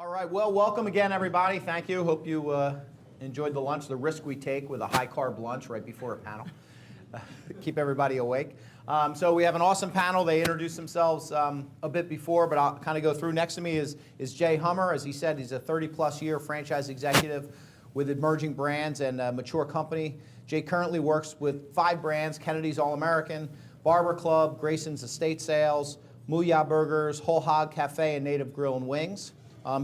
All right, well, welcome again, everybody. Thank you. Hope you enjoyed the lunch, the risk we take with a high-carb lunch right before a panel. Keep everybody awake. So we have an awesome panel. They introduced themselves a bit before, but I'll kind of go through. Next to me is Jay Hummer. As he said, he's a 30-plus year franchise executive with emerging brands and a mature company. Jay currently works with 5 brands: Kennedy's All-American, Barber Club, Grayson's Estate Sales, Mooyah Burgers, Whole Hog Cafe, and Native Grill and Wings.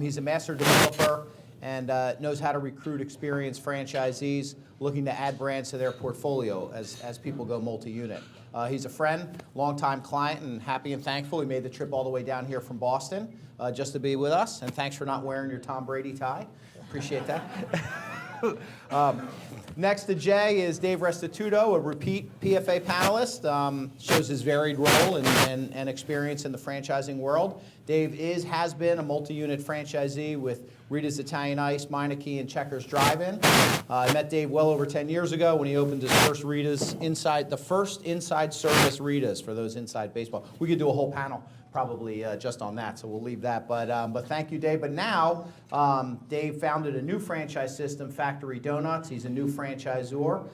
He's a master developer and knows how to recruit experienced franchisees looking to add brands to their portfolio as people go multi-unit. He's a friend, longtime client, and happy and thankful he made the trip all the way down here from Boston just to be with us. And thanks for not wearing your Tom Brady tie. Appreciate that. Next to Jay is Dave Restituto, a repeat PFA panelist. Shows his varied role and experience in the franchising world. Dave has been a multi-unit franchisee with Rita's Italian Ice, Meineke, and Checkers Drive-In. I met Dave well over 10 years ago when he opened his first Rita's the first inside service Rita's for those inside baseball. We could do a whole panel probably just on that, so we'll leave that. But thank you, Dave. But now, Dave founded a new franchise system, Factory Donuts. He's a new franchisor,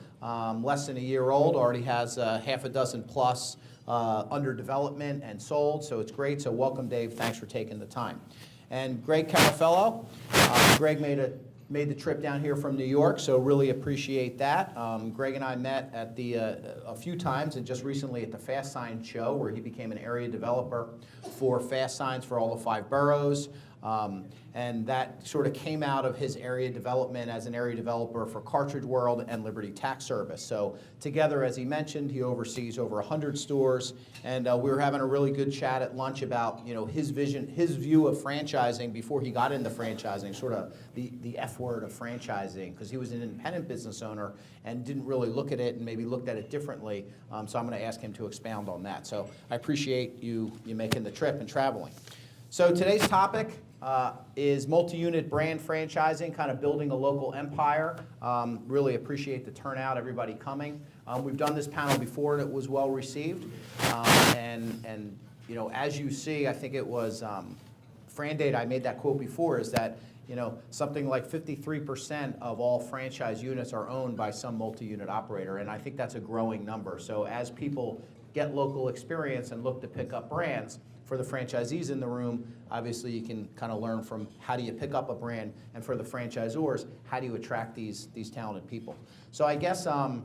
less than a year old, already has half a dozen plus under development and sold, so it's great. So welcome, Dave. Thanks for taking the time. And Greg Carafello. Greg made the trip down here from New York, so really appreciate that. Greg and I met at a few times, and just recently at the Fast Sign show, where he became an area developer for fast signs for all the 5 boroughs. And that sort of came out of his area development as an area developer for Cartridge World and Liberty Tax Service. So together, as he mentioned, he oversees over 100 stores, and we were having a really good chat at lunch about his vision, his view of franchising before he got into franchising, sort of the F word of franchising, because he was an independent business owner and didn't really look at it and maybe looked at it differently. So I'm going to ask him to expound on that. So I appreciate you making the trip and traveling. So today's topic is multi-unit brand franchising, kind of building a local empire. Really appreciate the turnout, everybody coming. We've done this panel before and it was well received. And as you see, I think it was Fran Date, I made that quote before, is that something like 53% of all franchise units are owned by some multi-unit operator, and I think that's a growing number. So as people get local experience and look to pick up brands, for the franchisees in the room, obviously you can kind of learn from how do you pick up a brand, and for the franchisors, how do you attract these talented people. So I guess we'll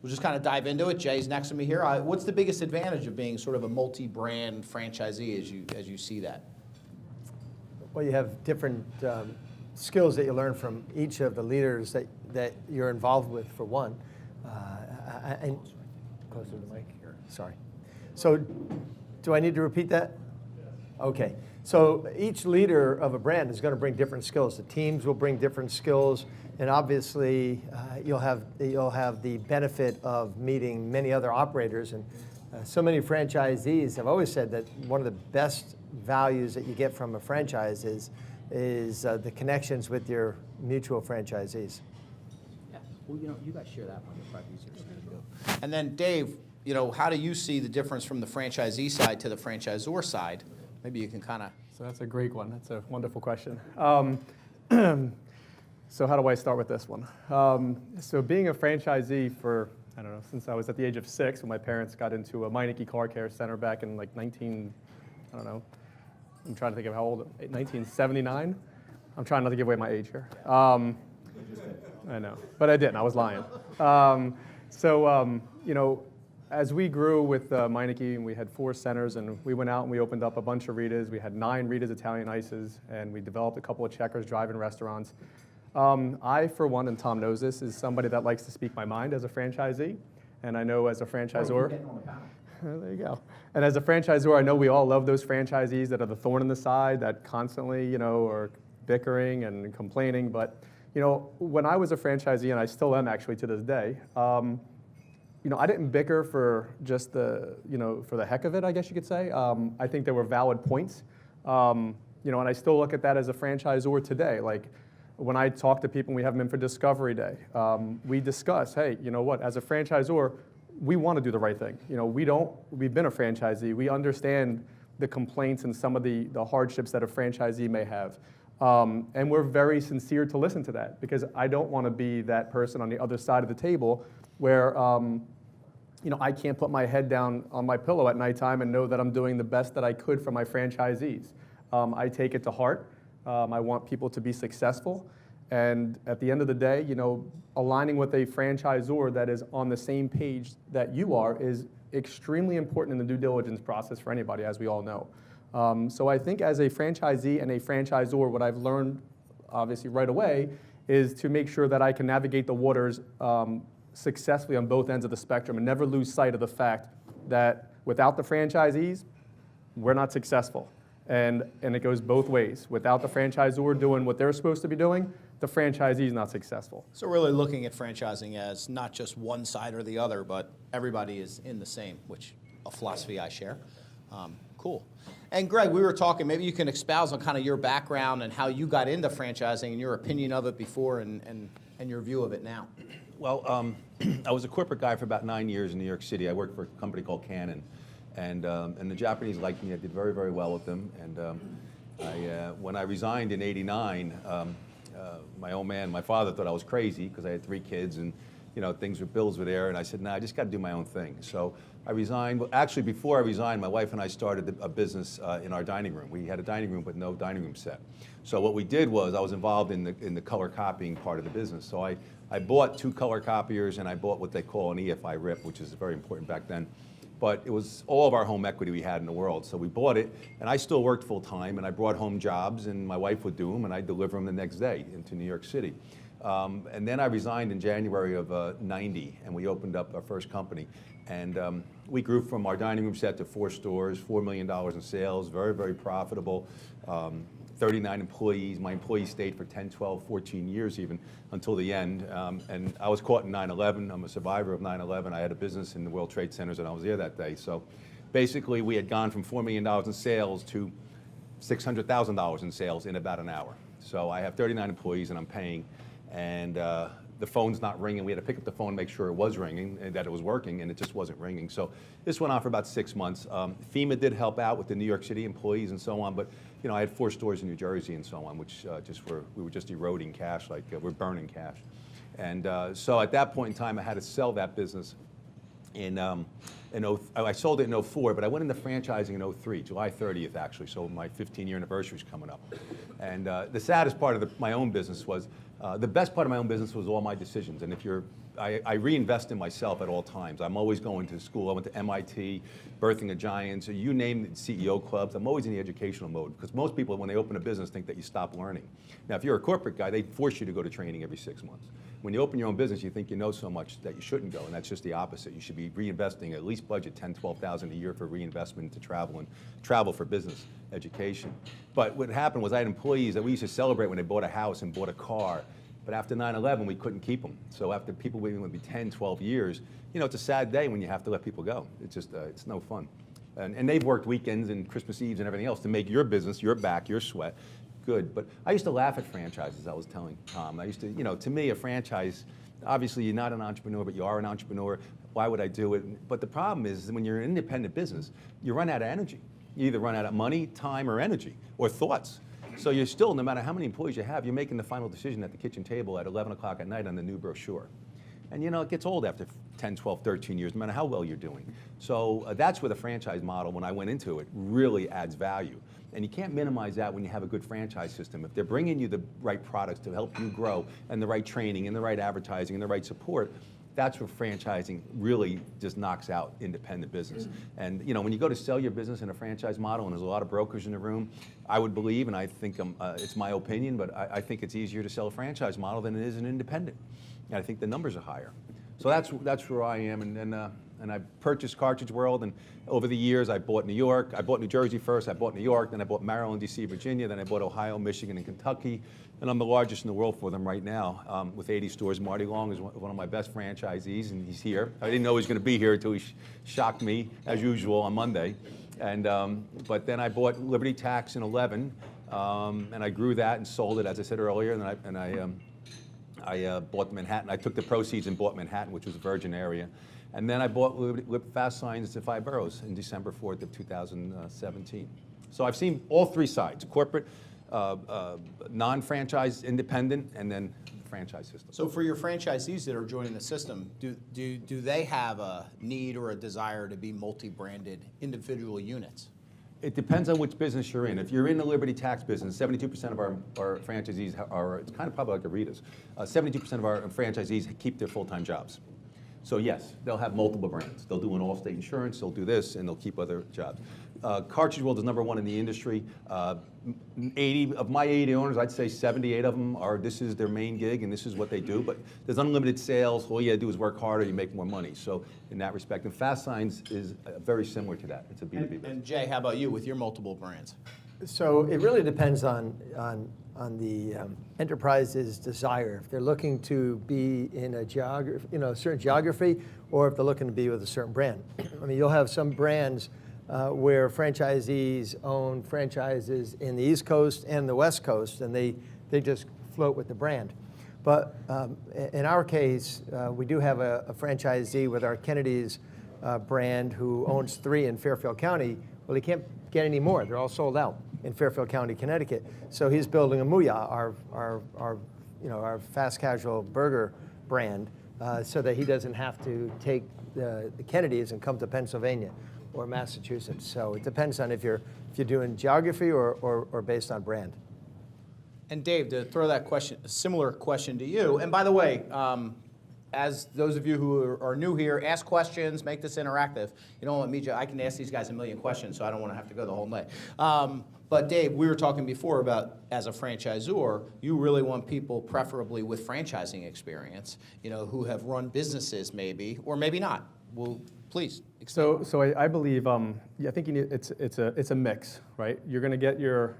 just kind of dive into it. Jay's next to me here. What's the biggest advantage of being sort of a multi-brand franchisee as you see that? Well, you have different skills that you learn from each of the leaders that you're involved with, for one. And closer to the mic here. Sorry. So do I need to repeat that? Okay, so each leader of a brand is going to bring different skills. The teams will bring different skills, and obviously you'll have the benefit of meeting many other operators. And so many franchisees have always said that one of the best values that you get from a franchise is the connections with your mutual franchisees. Yeah, well, you guys share that one. It's probably easier to do. And then Dave, how do you see the difference from the franchisee side to the franchisor side? Maybe you can kind of... So that's a great one. That's a wonderful question. So how do I start with this one? So being a franchisee for, I don't know, since I was at the age of 6, when my parents got into a Meineke Car Care Center back in like I'm trying to think of how old, 1979? I'm trying not to give away my age here. I know, but I didn't. I was lying. As we grew with Meineke, and we had 4 centers, and we went out and we opened up a bunch of Rita's. We had 9 Rita's Italian Ices, and we developed a couple of Checkers Drive-In restaurants. I, for one, and Tom knows this, is somebody that likes to speak my mind as a franchisee, and I know as a franchisor. There you go. And as a franchisor, I know we all love those franchisees that are the thorn in the side, that constantly, are bickering and complaining. But, when I was a franchisee, and I still am actually to this day, I didn't bicker for just for the heck of it, I guess you could say. I think there were valid points. And I still look at that as a franchisor today. Like, when I talk to people and we have them in for Discovery Day, we discuss, hey, as a franchisor, we want to do the right thing. We've been a franchisee. We understand the complaints and some of the hardships that a franchisee may have. And we're very sincere to listen to that, because I don't want to be that person on the other side of the table where I can't put my head down on my pillow at nighttime and know that I'm doing the best that I could for my franchisees. I take it to heart. I want people to be successful. And at the end of the day, aligning with a franchisor that is on the same page that you are is extremely important in the due diligence process for anybody, as we all know. So I think as a franchisee and a franchisor, what I've learned, obviously right away, is to make sure that I can navigate the waters successfully on both ends of the spectrum and never lose sight of the fact that without the franchisees, we're not successful. And it goes both ways. Without the franchisor doing what they're supposed to be doing, the franchisee is not successful. So really looking at franchising as not just one side or the other, but everybody is in the same, which a philosophy I share. Cool. And Greg, we were talking, maybe you can espouse on kind of your background and how you got into franchising and your opinion of it before and your view of it now. Well, I was a corporate guy for about 9 years in New York City. I worked for a company called Canon. And the Japanese liked me. I did very, very well with them. And when I resigned in '89, my old man, my father thought I was crazy because I had 3 kids and bills were there. And I said, nah, I just got to do my own thing. So I resigned. Well, actually, before I resigned, my wife and I started a business in our dining room. We had a dining room with no dining room set. So what we did was I was involved in the color copying part of the business. So I bought 2 color copiers and I bought what they call an EFI RIP, which is very important back then. But it was all of our home equity we had in the world. So we bought it, and I still worked full time, and I brought home jobs, and my wife would do them, and I'd deliver them the next day into New York City. And then I resigned in January of '90, and we opened up our first company. And we grew from our dining room set to 4 stores, $4 million in sales, very, very profitable. 39 employees. My employees stayed for 10, 12, 14 years even until the end. And I was caught in 9/11. I'm a survivor of 9/11. I had a business in the World Trade Centers and I was there that day. So basically we had gone from $4 million in sales to $600,000 in sales in about an hour. So I have 39 employees and I'm paying, and the phone's not ringing. We had to pick up the phone and make sure it was ringing and that it was working, and it just wasn't ringing. So this went on for about 6 months. FEMA did help out with the New York City employees and so on, but I had 4 stores in New Jersey and so on, which we were just eroding cash, like we're burning cash. And so at that point in time, I had to sell that business. I sold it in '04, but I went into franchising in '03, July 30th actually, so my 15-year anniversary is coming up. And the saddest part of my own business was, the best part of my own business was all my decisions. And I reinvest in myself at all times. I'm always going to school. I went to MIT, Birthing of Giants, you name it, CEO clubs. I'm always in the educational mode, because most people, when they open a business, think that you stop learning. Now, if you're a corporate guy, they force you to go to training every 6 months. When you open your own business, you think you know so much that you shouldn't go, and that's just the opposite. You should be reinvesting, at least budget $10,000, $12,000 a year for reinvestment into travel for business education. But what happened was I had employees that we used to celebrate when they bought a house and bought a car. But after 9/11, we couldn't keep them. So after people waiting would be 10, 12 years, it's a sad day when you have to let people go. It's just, it's no fun. And they've worked weekends and Christmas Eves and everything else to make your business, your back, your sweat good. But I used to laugh at franchises, I was telling Tom. I used to, to me, a franchise, obviously you're not an entrepreneur, but you are an entrepreneur. Why would I do it? But the problem is when you're an independent business, you run out of energy. You either run out of money, time, or energy, or thoughts. So you're still, no matter how many employees you have, you're making the final decision at the kitchen table at 11 o'clock at night on the new brochure. And it gets old after 10, 12, 13 years, no matter how well you're doing. So that's where the franchise model, when I went into it, really adds value. And you can't minimize that when you have a good franchise system. If they're bringing you the right products to help you grow, and the right training, and the right advertising, and the right support, that's where franchising really just knocks out independent business. And when you go to sell your business in a franchise model, and there's a lot of brokers in the room, I would believe, and I think it's my opinion, but I think it's easier to sell a franchise model than it is an independent. And I think the numbers are higher. So that's where I am. And I purchased Cartridge World, and over the years I bought New York. I bought New Jersey first, I bought New York, then I bought Maryland, DC, Virginia, then I bought Ohio, Michigan, and Kentucky. And I'm the largest in the world for them right now, with 80 stores. Marty Long is one of my best franchisees, and he's here. I didn't know he was going to be here until he shocked me, as usual, on Monday. And but then I bought Liberty Tax in '11, and I grew that and sold it, as I said earlier. And I bought Manhattan. I took the proceeds and bought Manhattan, which was a virgin area. And then I bought Fast Signs to 5 boroughs in December 4th of 2017. So I've seen all 3 sides: corporate, non-franchise independent, and then franchise system. So for your franchisees that are joining the system, do they have a need or a desire to be multi-branded individual units? It depends on which business you're in. If you're in the Liberty Tax business, 72% of our franchisees are, it's kind of probably like Aritas, 72% of our franchisees keep their full-time jobs. So yes, they'll have multiple brands. They'll do an Allstate Insurance, they'll do this, and they'll keep other jobs. Cartridge World is #1 in the industry. 80 of my 80 owners, I'd say 78 of them are, this is their main gig and this is what they do. But there's unlimited sales. All you gotta do is work harder, you make more money. So in that respect, and Fast Signs is very similar to that. It's a B2B business. And Jay, how about you with your multiple brands? So it really depends on the enterprise's desire. If they're looking to be in a certain geography, or if they're looking to be with a certain brand. I mean, you'll have some brands where franchisees own franchises in the East Coast and the West Coast, and they just float with the brand. But in our case, we do have a franchisee with our Kennedy's brand who owns 3 in Fairfield County. Well, he can't get any more. They're all sold out in Fairfield County, Connecticut. So he's building a Mooyah, our fast casual burger brand, so that he doesn't have to take the Kennedys and come to Pennsylvania or Massachusetts. So it depends on if you're doing geography or based on brand. And Dave, to throw that question, a similar question to you. And by the way, as those of you who are new here, ask questions, make this interactive. You don't want me, I can ask these guys a million questions, so I don't want to have to go the whole night. But Dave, we were talking before about, as a franchisor, you really want people preferably with franchising experience, who have run businesses maybe, or maybe not. Well, please. So I believe, I think it's a mix, right? You're going to get your,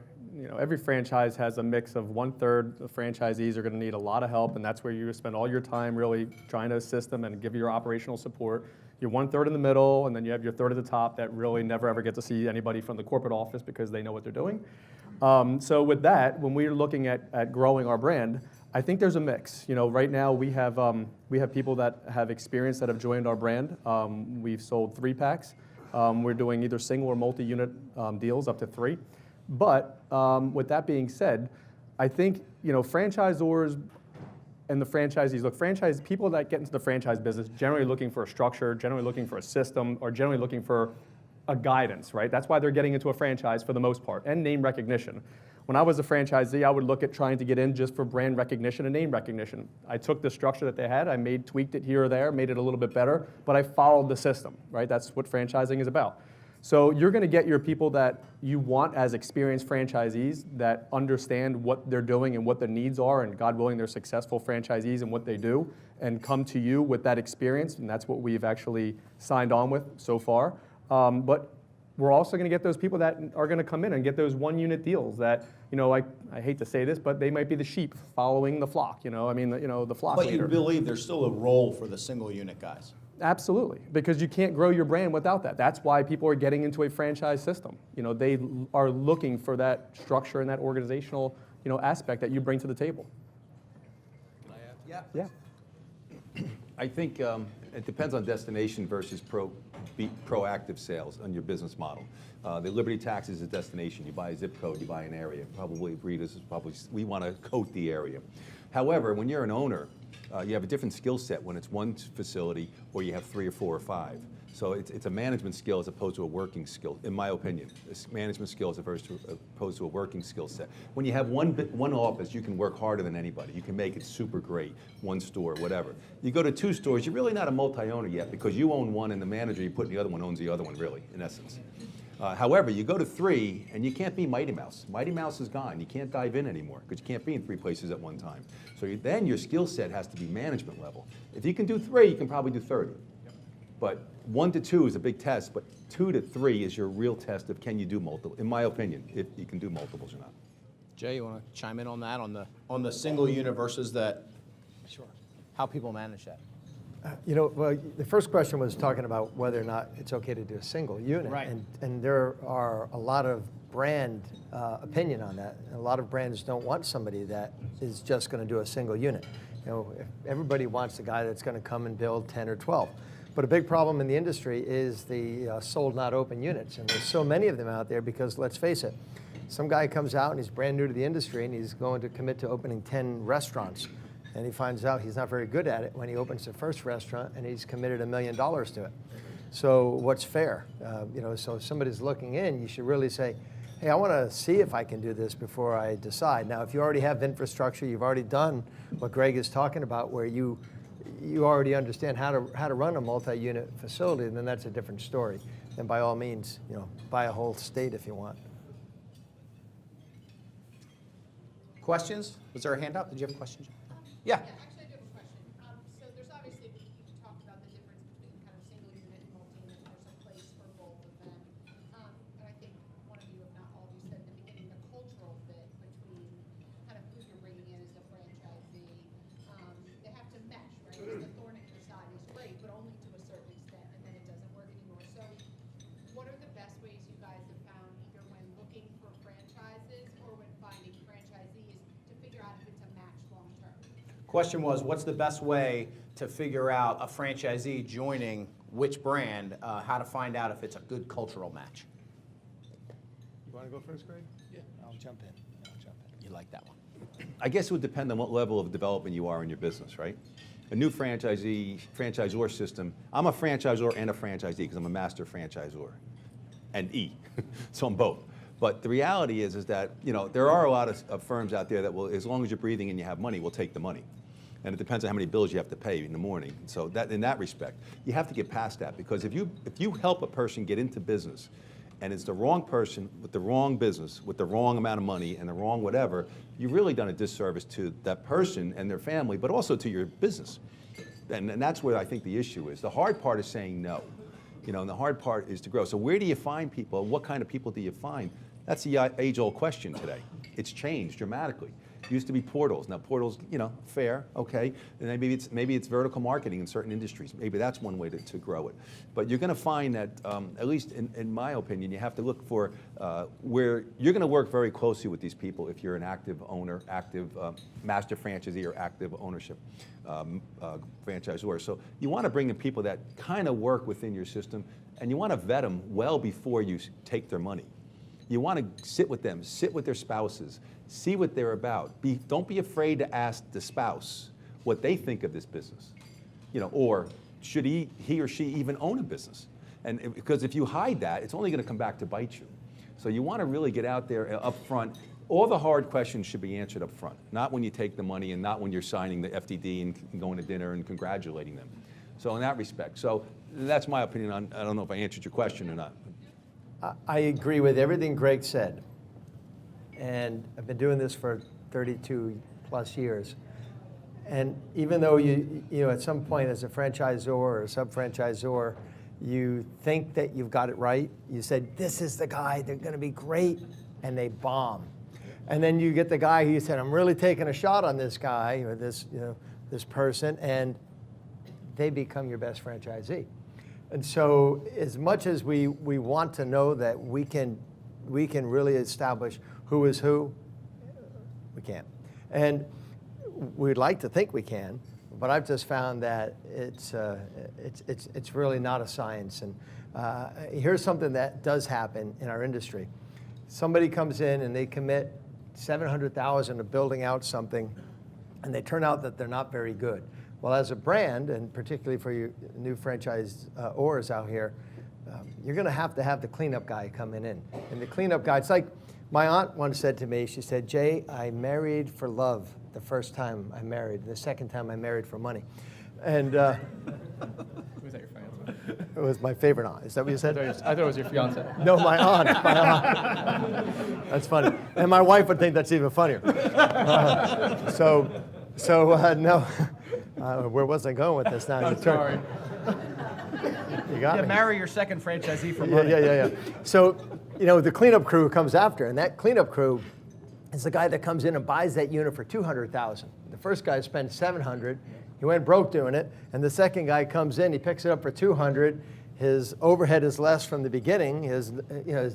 every franchise has a mix of 1/3 of franchisees are going to need a lot of help, and that's where you spend all your time really trying to assist them and give your operational support. You're 1/3 in the middle, and then you have your 1/3 at the top that really never ever get to see anybody from the corporate office because they know what they're doing. So with that, when we're looking at growing our brand, I think there's a mix. Right now we have people that have experience that have joined our brand. We've sold 3-packs. We're doing either single or multi-unit deals up to 3. But with that being said, I think franchisors and the franchisees, look, people that get into the franchise business generally looking for a structure, generally looking for a system, or generally looking for a guidance, right? That's why they're getting into a franchise for the most part, and name recognition. When I was a franchisee, I would look at trying to get in just for brand recognition and name recognition. I took the structure that they had, tweaked it here or there, made it a little bit better, but I followed the system, right? That's what franchising is about. So you're going to get your people that you want as experienced franchisees that understand what they're doing and what the needs are, and God willing, they're successful franchisees in what they do, and come to you with that experience, and that's what we've actually signed on with so far. But we're also going to get those people that are going to come in and get those 1-unit deals that, I hate to say this, but they might be the sheep following the flock, the flock But leader. you believe there's still a role for the single unit guys? Absolutely, because you can't grow your brand without that. That's why people are getting into a franchise system. They are looking for that structure and that organizational, aspect that you bring to the table. Yeah. I think it depends on destination versus proactive sales on your business model. The Liberty Tax is a destination. You buy a zip code, you buy an area. Probably Rita's is probably, we want to coat the area. However, when you're an owner, you have a different skill set when it's one facility or you have 3 or 4 or 5. So it's a management skill as opposed to a working skill, in my opinion. It's management skill as opposed to a working skill set. When you have one office, you can work harder than anybody. You can make it super great, 1 store, whatever. You go to 2 stores, you're really not a multi-owner yet because you own one and the manager you put in the other one owns the other one, really, in essence. However, you go to 3 and you can't be Mighty Mouse. Mighty Mouse is gone. You can't dive in anymore because you can't be in 3 places at one time. So then your skill set has to be management level. If you can do 3, you can probably do 30. But 1 to 2 is a big test, but 2 to 3 is your real test of can you do multiple, in my opinion, if you can do multiples or not. Jay, you want to chime in on that, on the single unit versus that? Sure. How people manage that? Well, the first question was talking about whether or not it's okay to do a single unit. Right. And there are a lot of brand opinion on that. A lot of brands don't want somebody that is just going to do a single unit. Everybody wants a guy that's going to come and build 10 or 12. But a big problem in the industry is the sold not open units. And there's so many of them out there because, let's face it, Some guy comes out and he's brand new to the industry and he's going to commit to opening 10 restaurants. And he finds out he's not very good at it when he opens the first restaurant and he's committed $1 million to it. So what's fair? So if somebody's looking in, you should really say, hey, I want to see if I can do this before I decide. Now, if you already have infrastructure, you've already done what Greg is talking about, where you already understand how to run a multi-unit facility, then that's a different story. Then by all means, buy a whole state if you want. Questions? Was there a hand up? Did you have a question? Yeah, Yeah. actually, I do have a question. So there's obviously, you talked about the difference between kind of single unit and multi-unit. There's a place for both of them. And I think one of you, if not all of you, said in the beginning, the cultural fit between kind of who you're bringing in as a franchisee. They have to mesh, right? Because the thorn in your side is great, but only to a certain extent, and then it doesn't work anymore. So what are the best ways you guys have found, either when looking for franchises or when finding franchisees, to figure out if it's a match long term? Question was, what's the best way to figure out a franchisee joining which brand, how to find out if it's a good cultural match? You want to go first, Greg? Yeah. I'll jump in. You like that one? I guess it would depend on what level of development you are in your business, right? A new franchisor system, I'm a franchisor and a franchisee because I'm a master franchisor and so I'm both. But the reality is that, there are a lot of firms out there that will, as long as you're breathing and you have money, will take the money. And it depends on how many bills you have to pay in the morning. So that, in that respect, you have to get past that, because if you help a person get into business and it's the wrong person with the wrong business, with the wrong amount of money and the wrong whatever, you've really done a disservice to that person and their family, but also to your business. And that's where I think the issue is. The hard part is saying no. And the hard part is to grow. So where do you find people? What kind of people do you find? That's the age-old question today. It's changed dramatically. It used to be portals. Now portals, fair, okay. And maybe it's vertical marketing in certain industries. Maybe that's one way to grow it. But you're going to find that, at least in my opinion, you have to look for where you're going to work very closely with these people if you're an active owner, active master franchisee or active ownership franchisor. So you want to bring in people that kind of work within your system, and you want to vet them well before you take their money. You want to sit with them, sit with their spouses, see what they're about. Don't be afraid to ask the spouse what they think of this business, or should he or she even own a business? And because if you hide that, it's only going to come back to bite you. So you want to really get out there up front. All the hard questions should be answered up front, not when you take the money and not when you're signing the FDD and going to dinner and congratulating them. So in that respect, so that's my opinion on, I don't know if I answered your question or not. I agree with everything Greg said. And I've been doing this for 32 plus years. And even though you at some point as a franchisor or a sub-franchisor, you think that you've got it right. You said, this is the guy, they're going to be great, and they bomb. And then you get the guy who said, I'm really taking a shot on this guy or this person, and they become your best franchisee. And so as much as we want to know that we can really establish who is who, we can't. And we'd like to think we can, but I've just found that it's really not a science. And here's something that does happen in our industry. Somebody comes in and they commit $700,000 to building out something, and they turn out that they're not very good. Well, as a brand, and particularly for you new franchisors out here, you're going to have the cleanup guy coming in. And the cleanup guy, it's like my aunt once said to me, she said, Jay, I married for love the first time I married. The second time I married for money. And Was that your fiance? it was my favorite aunt. Is that what you said? I thought it was your fiance. No, my aunt. That's funny. And my wife would think that's even funnier. No. Where was I going with this now? I'm sorry. You got me. Marry your second franchisee for money. Yeah. So, the cleanup crew comes after, and that cleanup crew is the guy that comes in and buys that unit for $200,000. The first guy spent $700. He went broke doing it, and the second guy comes in, he picks it up for $200. His overhead is less from the beginning. His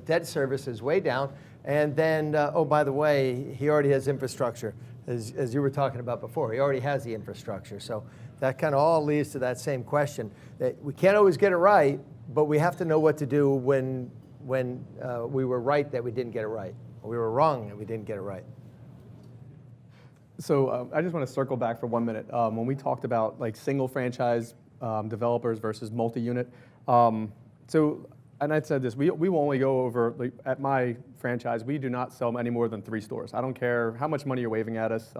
debt service is way down, and then oh, by the way, he already has infrastructure. As you were talking about before, he already has the infrastructure. So that kind of all leads to that same question, that we can't always get it right, but we have to know what to do when we were right that we didn't get it right, we were wrong and we didn't get it right. So I just want to circle back for 1 minute. When we talked about like single franchise developers versus multi-unit, and I said this, we will only go over, like, at my franchise, we do not sell any more than 3 stores. I don't care how much money you're waving at us.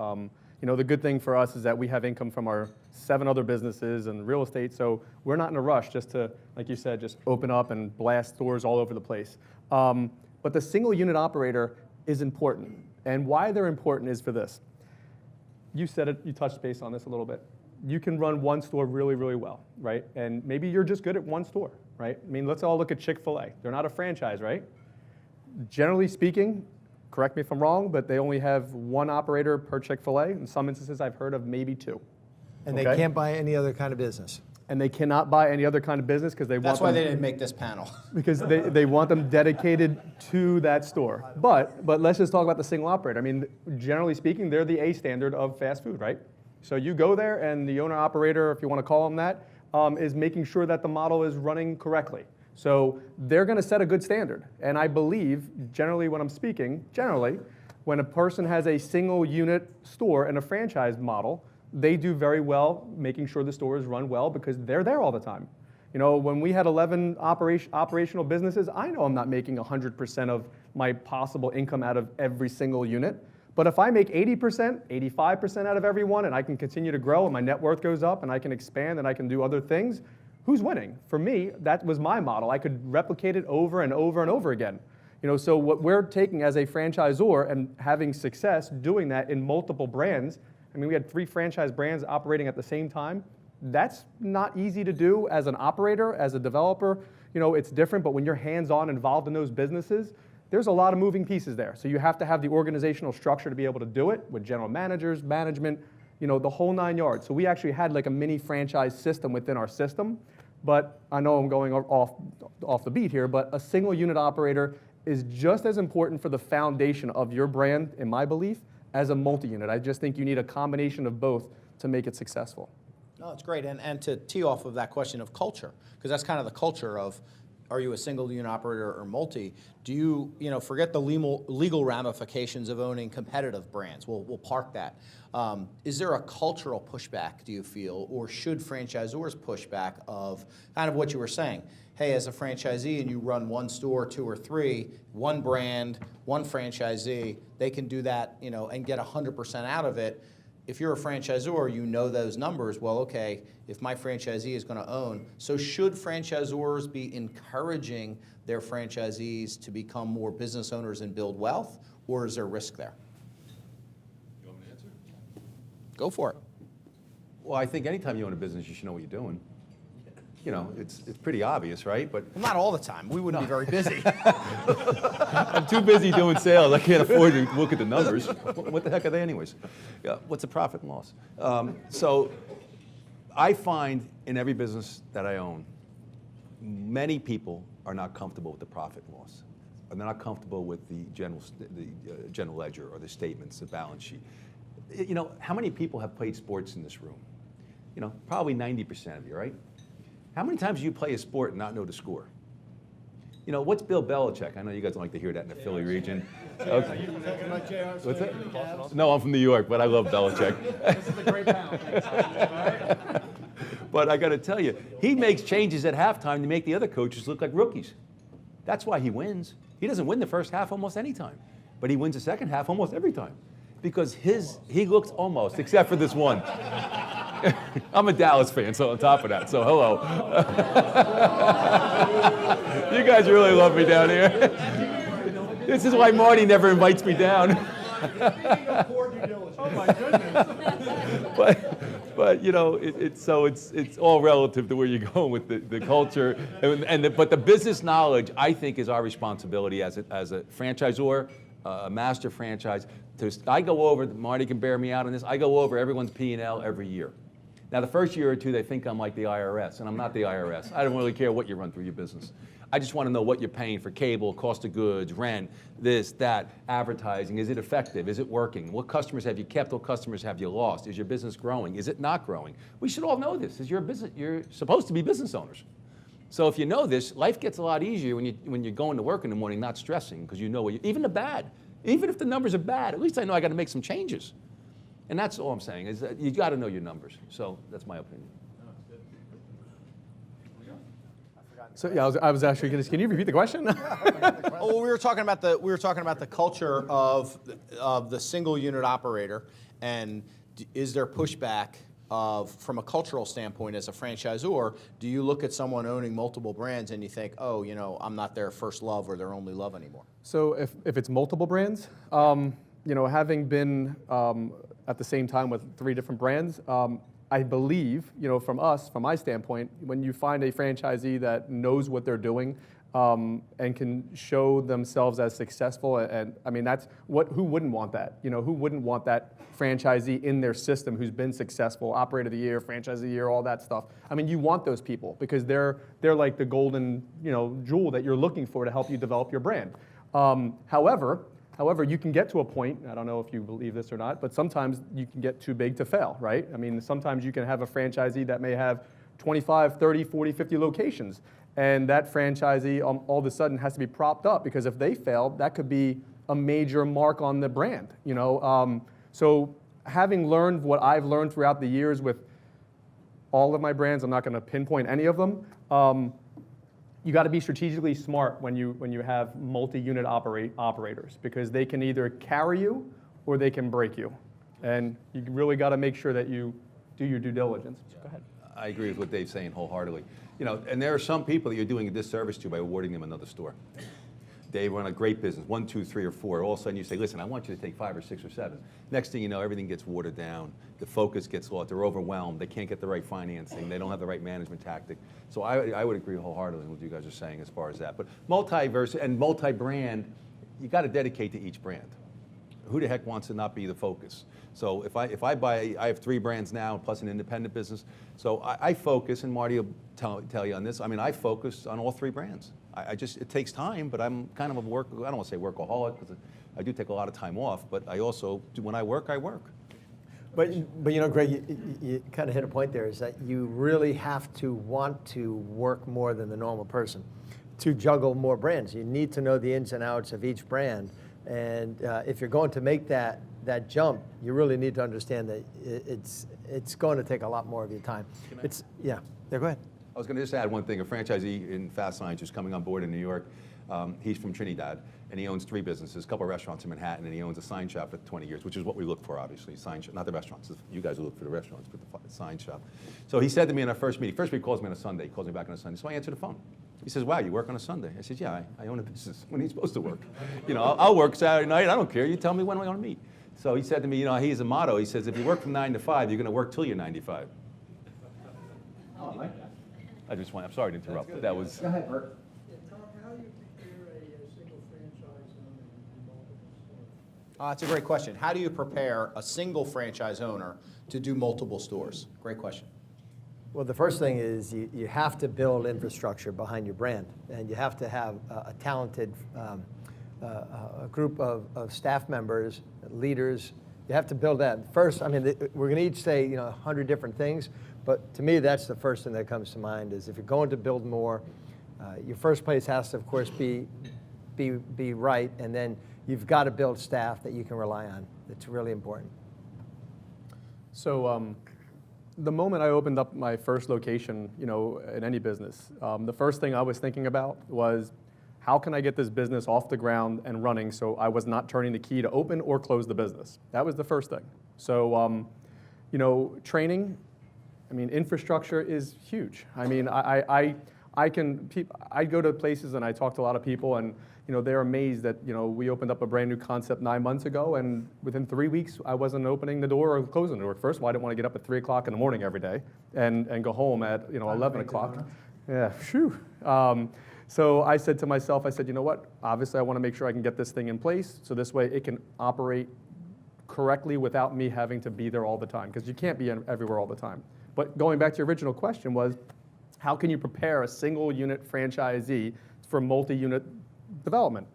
The good thing for us is that we have income from our 7 other businesses and real estate, so we're not in a rush just to, like you said, just open up and blast stores all over the place. But the single unit operator is important, and why they're important is for this. You said it, you touched base on this a little bit. You can run one store really, really well, right? And maybe you're just good at one store, right? I mean, let's all look at Chick-fil-A. They're not a franchise, right? Generally speaking, correct me if I'm wrong, but they only have 1 operator per Chick-fil-A. In some instances, I've heard of maybe 2. And they can't buy any other kind of business. And they cannot buy any other kind of business because they That's want why them, they didn't make this panel. because they want them dedicated to that store. But let's just talk about the single operator. I mean, generally speaking, they're the A standard of fast food, right? So you go there and the owner operator, if you want to call them that, is making sure that the model is running correctly. So they're going to set a good standard. And I believe, generally when I'm speaking, when a person has a single unit store and a franchise model, they do very well making sure the store is run well because they're there all the time. When we had 11 operational businesses, I know I'm not making 100% of my possible income out of every single unit. But if I make 80%, 85% out of every one, and I can continue to grow and my net worth goes up and I can expand and I can do other things, who's winning? For me, that was my model. I could replicate it over and over and over again. So what we're taking as a franchisor and having success doing that in multiple brands, I mean, we had 3 franchise brands operating at the same time. That's not easy to do as an operator, as a developer. It's different, but when you're hands-on involved in those businesses, there's a lot of moving pieces there. So you have to have the organizational structure to be able to do it with general managers, management, the whole 9 yards. So we actually had like a mini franchise system within our system. But I know I'm going off the beat here, but a single unit operator is just as important for the foundation of your brand, in my belief, as a multi-unit. I just think you need a combination of both to make it successful. No, it's great. And to tee off of that question of culture, because that's kind of the culture of, are you a single unit operator or multi? Do you, forget the legal ramifications of owning competitive brands. We'll park that. Is there a cultural pushback, do you feel, or should franchisors push back of kind of what you were saying? Hey, as a franchisee and you run 1 store, 2 or 3, 1 brand, 1 franchisee, they can do that, and get 100% out of it. If you're a franchisor, you know those numbers. Well, okay, if my franchisee is going to own, so should franchisors be encouraging their franchisees to become more business owners and build wealth, or is there risk there? You want me to answer? Go for it. Well, I think anytime you own a business, you should know what you're doing. It's pretty obvious, right? But Well, not all the time. We wouldn't be very busy. I'm too busy doing sales. I can't afford to look at the numbers. What the heck are they anyways? Yeah, what's the profit and loss? So I find in every business that I own, many people are not comfortable with the profit and loss. And they're not comfortable with the general ledger or the statements, the balance sheet. How many people have played sports in this room? Probably 90% of you, right? How many times do you play a sport and not know the score? What's Bill Belichick? I know you guys don't like to hear that in the Philly region. Okay. What's that? No, I'm from New York, but I love Belichick. This is a great panel. But I got to tell you, he makes changes at halftime to make the other coaches look like rookies. That's why he wins. He doesn't win the first half almost any time, but he wins the second half almost every time because he looks almost, except for this one. I'm a Dallas fan, so on top of that, so hello. You guys really love me down here. This is why Marty never invites me down. Oh my goodness. But it's all relative to where you're going with the culture, but the business knowledge I think is our responsibility as a franchisor, a master franchise. I go over, Marty can bear me out on this. I go over everyone's P&L every year. Now the first year or 2 they think I'm like the IRS, and I'm not the IRS. I don't really care what you run through your business. I just want to know what you're paying for cable, cost of goods, rent, this, that, advertising. Is it effective? Is it working? What customers have you kept? What customers have you lost? Is your business growing? Is it not growing? We should all know this. You're supposed to be business owners. So if you know this, life gets a lot easier when you're going to work in the morning not stressing because you know even the bad. Even if the numbers are bad, at least I know I got to make some changes. And that's all I'm saying, is that you got to know your numbers. So that's my opinion. So yeah, I was actually going to, can you repeat the question? Oh, we were talking about the culture of the single unit operator, and is there pushback from a cultural standpoint as a franchisor? Do you look at someone owning multiple brands and you think, oh, I'm not their first love or their only love anymore? So if it's multiple brands, having been at the same time with 3 different brands, I believe, from my standpoint, when you find a franchisee that knows what they're doing and can show themselves as successful, and I mean, who wouldn't want that? Who wouldn't want that franchisee in their system who's been successful, operator of the year, franchise of the year, all that stuff? I mean, you want those people because they're like the golden, jewel that you're looking for to help you develop your brand. However, you can get to a point, I don't know if you believe this or not, but sometimes you can get too big to fail, right? I mean, sometimes you can have a franchisee that may have 25, 30, 40, 50 locations, and that franchisee all of a sudden has to be propped up because if they fail, that could be a major mark on the brand, So having learned what I've learned throughout the years with all of my brands, I'm not going to pinpoint any of them, you got to be strategically smart when you have multi-unit operators because they can either carry you or they can break you, and you really got to make sure that you do your due diligence. Go ahead. I agree with what Dave's saying wholeheartedly. And there are some people that you're doing a disservice to by awarding them another store. They run a great business, 1, 2, 3, or 4. All of a sudden you say, listen, I want you to take 5 or 6 or 7. Next thing you know, everything gets watered down. The focus gets lost. They're overwhelmed. They can't get the right financing. They don't have the right management tactic. So I would agree wholeheartedly with what you guys are saying as far as that. But multiverse and multi-brand, you got to dedicate to each brand. Who the heck wants to not be the focus? So if I buy, I have 3 brands now plus an independent business. So I focus, and Marty will tell you on this. I mean, I focus on all 3 brands. It takes time, but I'm kind of I don't want to say workaholic because I do take a lot of time off, but I also, when I work, I work. But Greg, you kind of hit a point there, is that you really have to want to work more than the normal person to juggle more brands. You need to know the ins and outs of each brand. And if you're going to make that jump, you really need to understand that it's going to take a lot more of your time. Yeah, go ahead. I was going to just add one thing. A franchisee in Fast Signs who's coming on board in New York, he's from Trinidad, and he owns 3 businesses, a couple of restaurants in Manhattan, and he owns a sign shop for 20 years, which is what we look for, obviously, sign shop, not the restaurants. You guys will look for the restaurants, but the sign shop. So he said to me in our first meeting, he calls me on a Sunday, he calls me back on a Sunday, so I answer the phone. He says, wow, you work on a Sunday? I said, yeah, I own a business. When are you supposed to work? I'll work Saturday night, I don't care, you tell me when we want to meet. So he said to me, he has a motto, he says, if you work from 9 to 5, you're going to work till you're 95. Oh, I like that. I'm sorry to interrupt, but that was. Go ahead, Bert. Tom, how do you prepare a single franchise owner to do multiple stores? That's a great question. How do you prepare a single franchise owner to do multiple stores? Great question. Well, the first thing is you have to build infrastructure behind your brand, and you have to have a talented a group of staff members, leaders. You have to build that. First, I mean, we're going to each say 100 different things, but to me, that's the first thing that comes to mind is if you're going to build more, your first place has to, of course, be right, and then you've got to build staff that you can rely on. It's really important. So the moment I opened up my first location, in any business, the first thing I was thinking about was how can I get this business off the ground and running so I was not turning the key to open or close the business. That was the first thing. So, training, infrastructure is huge. I go to places and I talk to a lot of people and, they're amazed that, we opened up a brand new concept 9 months ago and within 3 weeks I wasn't opening the door or closing the door. First of all, I didn't want to get up at 3 o'clock in the morning every day and go home at, 11 o'clock. Yeah, phew. So I said to myself, you know what? Obviously, I want to make sure I can get this thing in place so this way it can operate correctly without me having to be there all the time because you can't be everywhere all the time. But going back to your original question was, how can you prepare a single unit franchisee for multi-unit development?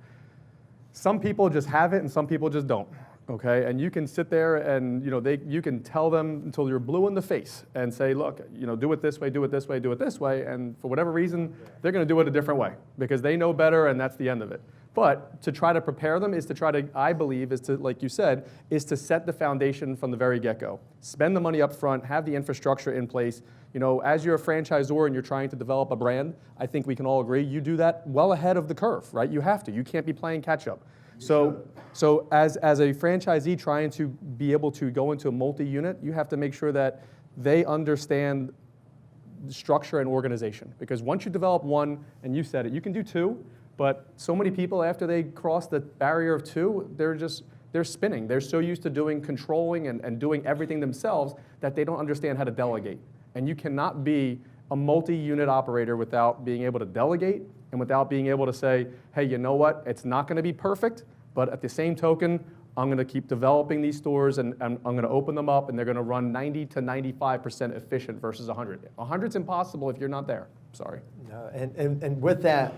Some people just have it and some people just don't. Okay, and you can sit there and you can tell them until you're blue in the face and say, look, do it this way, do it this way, do it this way, and for whatever reason, they're going to do it a different way because they know better, and that's the end of it. But to try to prepare them is to try to, I believe, is to, like you said, is to set the foundation from the very get-go. Spend the money up front, have the infrastructure in place. You know, as you're a franchisor and you're trying to develop a brand, I think we can all agree you do that well ahead of the curve, right? You have to. You can't be playing catch-up. So as a franchisee trying to be able to go into a multi-unit, you have to make sure that they understand the structure and organization. Because once you develop one, and you said it, you can do two, but so many people after they cross the barrier of two, they're spinning. They're so used to controlling and doing everything themselves that they don't understand how to delegate. And you cannot be a multi-unit operator without being able to delegate and without being able to say, hey, you know what, it's not going to be perfect, but at the same token, I'm going to keep developing these stores and I'm going to open them up and they're going to run 90 to 95% efficient versus 100. 100's impossible if you're not there. Sorry. And with that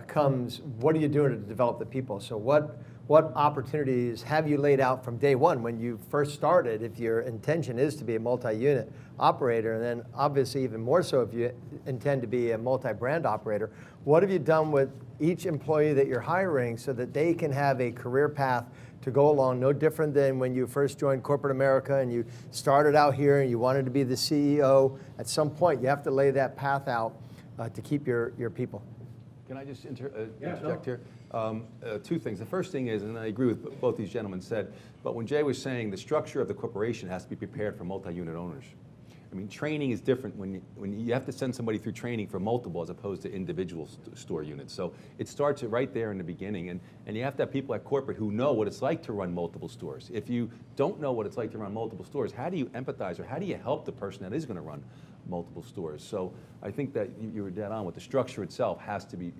comes, what are you doing to develop the people? So what opportunities have you laid out from day one when you first started, if your intention is to be a multi-unit operator, and then obviously even more so if you intend to be a multi-brand operator? What have you done with each employee that you're hiring so that they can have a career path to go along, no different than when you first joined corporate America and you started out here and you wanted to be the CEO? At some point, you have to lay that path out to keep your people. Can I just interject here? Two things. The first thing is, and I agree with both these gentlemen said, but when Jay was saying the structure of the corporation has to be prepared for multi-unit owners. I mean, training is different when you have to send somebody through training for multiple as opposed to individual store units. So it starts right there in the beginning. And you have to have people at corporate who know what it's like to run multiple stores. If you don't know what it's like to run multiple stores, how do you empathize or how do you help the person that is going to run multiple stores? So I think that you were dead on with the structure itself has to be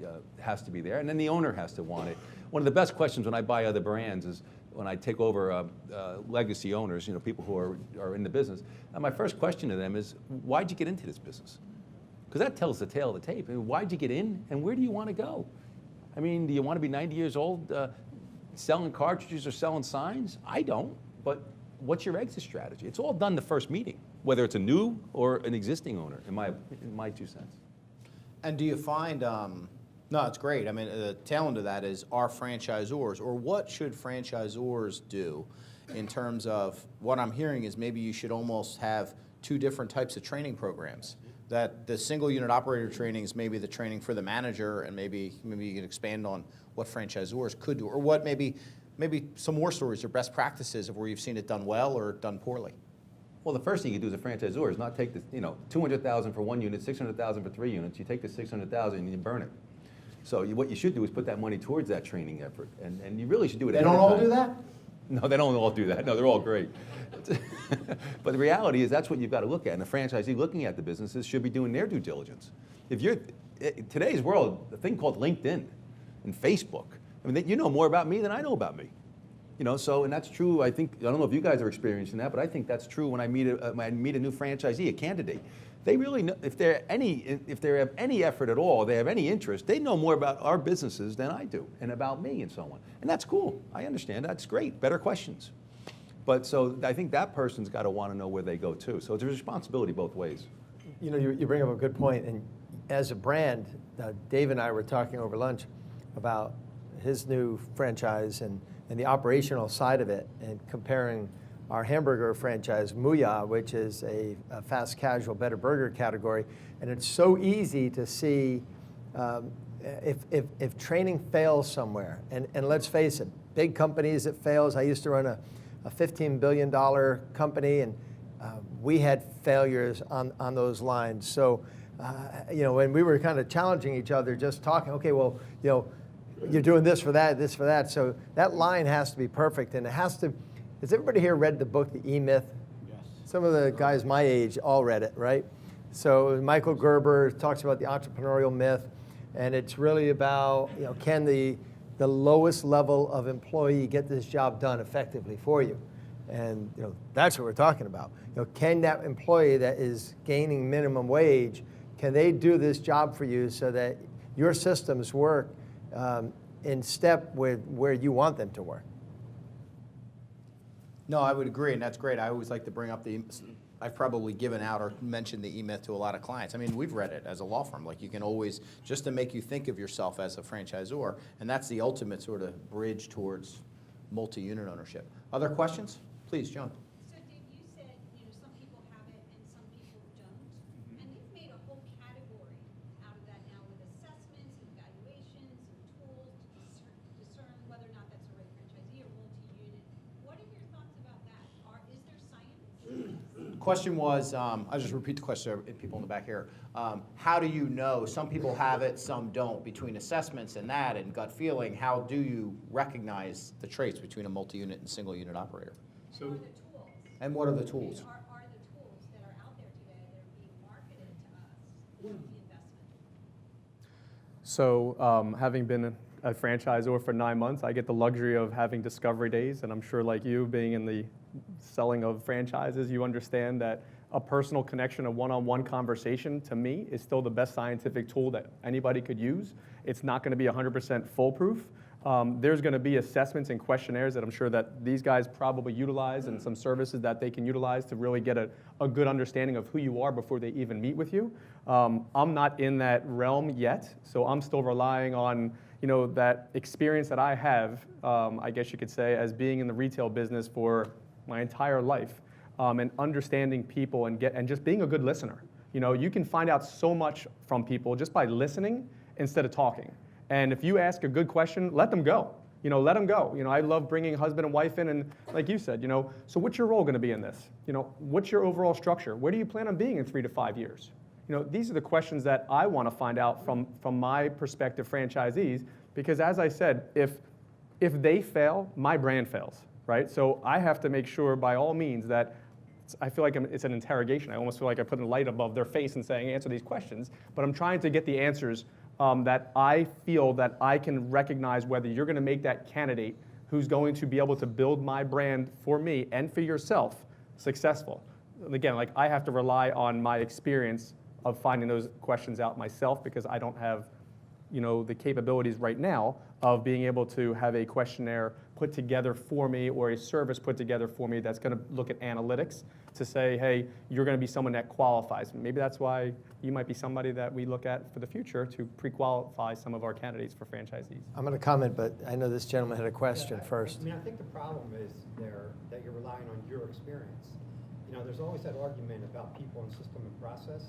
there, and then the owner has to want it. One of the best questions when I buy other brands is when I take over legacy owners, you know, people who are in the business, and my first question to them is, why'd you get into this business? Because that tells the tale of the tape. I mean, why'd you get in, and where do you want to go? I mean, do you want to be 90 years old selling cartridges or selling signs? I don't, but what's your exit strategy? It's all done the first meeting, whether it's a new or an existing owner, in my 2 cents. And do you find, no, it's great. I mean, the tail end of that is our franchisors, or what should franchisors do in terms of what I'm hearing is maybe you should almost have 2 different types of training programs. That the single unit operator training is maybe the training for the manager, and maybe you can expand on what franchisors could do, or what maybe some more stories or best practices of where you've seen it done well or done poorly. Well, the first thing you do as a franchisor is not take the, $200,000 for 1 unit, $600,000 for 3 units. You take the $600,000 and you burn it. So what you should do is put that money towards that training effort, and you really should do it. They don't all do that? No, they don't all do that. No, they're all great. But the reality is that's what you've got to look at, and the franchisee looking at the businesses should be doing their due diligence. If you're today's world, the thing called LinkedIn and Facebook. I mean, you know more about me than I know about me. So, and that's true. I don't know if you guys are experiencing that, but I think that's true when I meet a new franchisee, a candidate. They really know, if they have any effort at all, they have any interest, they know more about our businesses than I do, and about me and so on. And that's cool. I understand. That's great. Better questions. But so I think that person's got to want to know where they go too. So it's a responsibility both ways. You bring up a good point, and as a brand, Dave and I were talking over lunch about his new franchise and the operational side of it, and comparing our hamburger franchise, Muya, which is a fast casual better burger category. And it's so easy to see if training fails somewhere, and let's face it, big companies it fails. I used to run a $15 billion company, and we had failures on those lines. So, when we were kind of challenging each other, just talking, okay, well, you're doing this for that. So that line has to be perfect, and it has to. Has everybody here read the book, The E-Myth? Yes. Some of the guys my age all read it, right? So Michael Gerber talks about the entrepreneurial myth, and it's really about, can the lowest level of employee get this job done effectively for you? And that's what we're talking about. Can that employee that is gaining minimum wage, can they do this job for you so that your systems work in step with where you want them to work? No, I would agree, and that's great. I always like to bring up I've probably given out or mentioned the E-Myth to a lot of clients. I mean, we've read it as a law firm. Like, you can always, just to make you think of yourself as a franchisor, and that's the ultimate sort of bridge towards multi-unit ownership. Other questions? Please, John. So Dave, you said, some people have it and some people don't. And you've made a whole category out of that now with assessments and evaluations and tools to discern whether or not that's a right franchisee or multi-unit. What are your thoughts about that? Is there science? Question was, I'll just repeat the question so people in the back here. How do you know, some people have it, some don't, between assessments and that and gut feeling, how do you recognize the traits between a multi-unit and single unit operator? And what are the tools? And what are the tools? Are the tools that are out there today that are being marketed to us worth the investment? So having been a franchisor for 9 months, I get the luxury of having discovery days, and I'm sure like you, being in the selling of franchises, you understand that a personal connection, a one-on-one conversation, to me, is still the best scientific tool that anybody could use. It's not going to be 100% foolproof. There's going to be assessments and questionnaires that I'm sure that these guys probably utilize, and some services that they can utilize to really get a good understanding of who you are before they even meet with you. I'm not in that realm yet, so I'm still relying on that experience that I have, I guess you could say, as being in the retail business for my entire life, and understanding people and just being a good listener. You can find out so much from people just by listening instead of talking. And if you ask a good question, let them go. Let them go. I love bringing husband and wife in, and like you said, so what's your role going to be in this? What's your overall structure? Where do you plan on being in 3 to 5 years? These are the questions that I want to find out from my prospective franchisees, because as I said, if they fail, my brand fails, right? So I have to make sure by all means that I feel like it's an interrogation. I almost feel like I put a light above their face and saying, answer these questions, but I'm trying to get the answers that I feel that I can recognize whether you're going to make that candidate who's going to be able to build my brand for me and for yourself successful. And again, like, I have to rely on my experience of finding those questions out myself, because I don't have the capabilities right now of being able to have a questionnaire put together for me or a service put together for me that's going to look at analytics to say, hey, you're going to be someone that qualifies. Maybe that's why you might be somebody that we look at for the future to pre-qualify some of our candidates for franchisees. I'm going to comment, but I know this gentleman had a question Yeah, first. I think the problem is that you're relying on your experience. There's always that argument about people and system and process.